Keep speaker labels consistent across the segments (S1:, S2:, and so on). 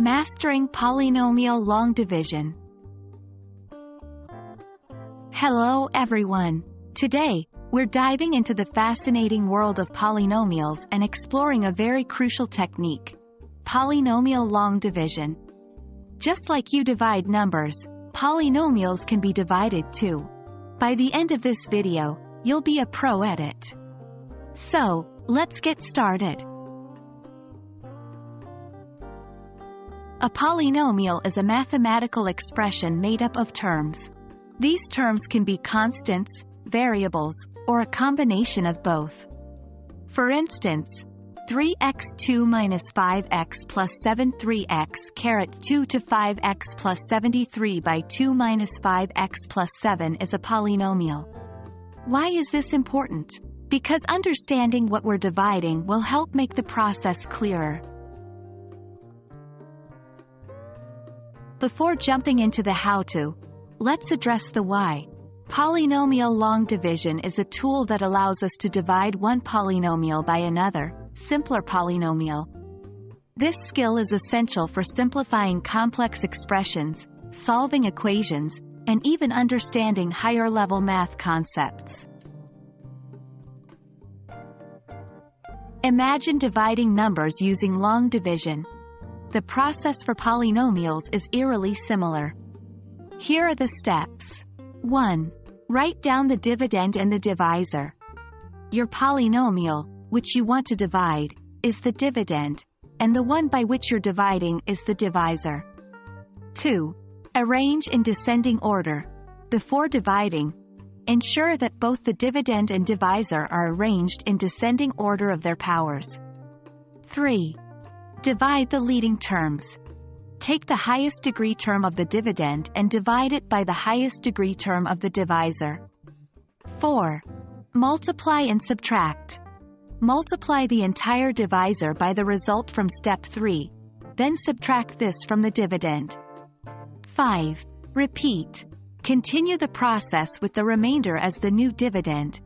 S1: Mastering Polynomial Long Division. Hello everyone. Today, we're diving into the fascinating world of polynomials and exploring a very crucial technique: polynomial long division. Just like you divide numbers, polynomials can be divided too. By the end of this video, you'll be a pro at it. So, let's get started. A polynomial is a mathematical expression made up of terms. These terms can be constants, variables, or a combination of both. For instance, 3x2 minus 5x plus 7 3x caret 2 to 5x plus 73 by 2 minus 5x plus 7 is a polynomial. Why is this important? Because understanding what we're dividing will help make the process clearer. Before jumping into the how-to, let's address the why. Polynomial long division is a tool that allows us to divide one polynomial by another, simpler polynomial. This skill is essential for simplifying complex expressions, solving equations, and even understanding higher-level math concepts. Imagine dividing numbers using long division. The process for polynomials is eerily similar. Here are the steps. 1. Write down the dividend and the divisor. Your polynomial, which you want to divide, is the dividend, and the one by which you're dividing is the divisor. 2. Arrange in descending order. Before dividing, ensure that both the dividend and divisor are arranged in descending order of their powers. 3. Divide the leading terms. Take the highest degree term of the dividend and divide it by the highest degree term of the divisor. 4. Multiply and subtract. Multiply the entire divisor by the result from step 3, then subtract this from the dividend. 5. Repeat. Continue the process with the remainder as the new dividend.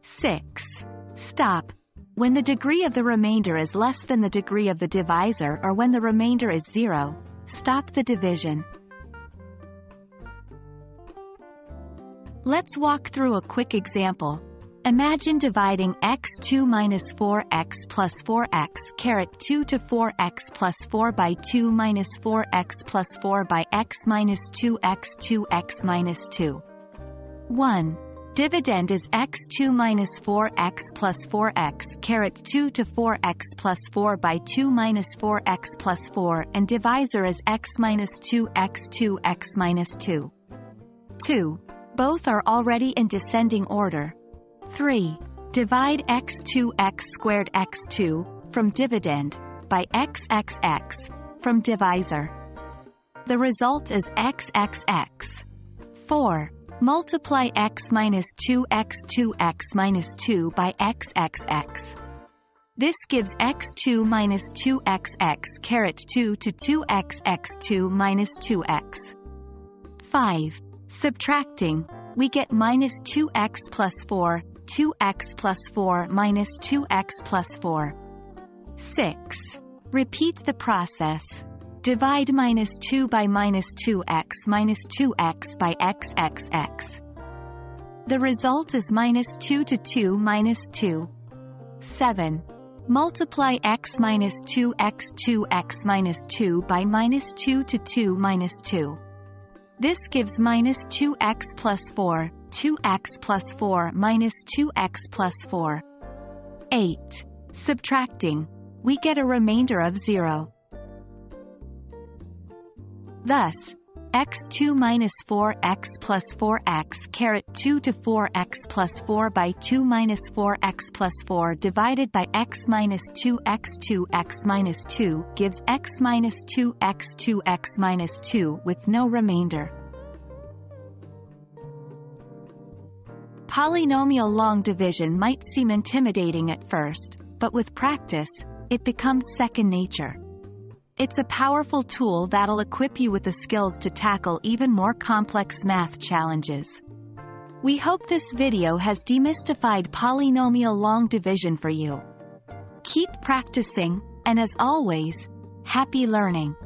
S1: 6. Stop. When the degree of the remainder is less than the degree of the divisor or when the remainder is 0, stop the division. Let's walk through a quick example. Imagine dividing x2 minus 4x plus 4x caret 2 to 4x plus 4 by 2 minus 4x plus 4 by x minus 2x minus 2. 1. Dividend is x2 minus 4x plus 4x caret 2 to 4x plus 4 by 2 minus 4x plus 4 and divisor is x minus 2x minus 2. 2. Both are already in descending order. 3. Divide x2 x squared x2 from dividend by xxx from divisor. The result is xxx. 4. Multiply x minus 2x minus 2 by xxx. This gives x2 minus 2xx caret 2 to 2xx2 minus 2x. 5. Subtracting, we get minus 2x plus 4, 2x plus 4 minus 2x plus 4. 6. Repeat the process. Divide minus 2 by minus 2x by xxx. The result is minus 2 to 2 minus 2. 7. Multiply x minus 2x minus 2 by minus 2 to 2 minus 2. This gives minus 2x plus 4, 2x plus 4 minus 2x plus 4. 8. Subtracting, we get a remainder of 0. Thus, x2 minus 4x plus 4x caret 2 to 4x plus 4 by 2 minus 4x plus 4 divided by x minus 2x minus 2 gives x minus 2x minus 2 with no remainder. Polynomial long division might seem intimidating at first, but with practice, it becomes second nature. It's a powerful tool that'll equip you with the skills to tackle even more complex math challenges. We hope this video has demystified polynomial long division for you. Keep practicing, and as always, happy learning!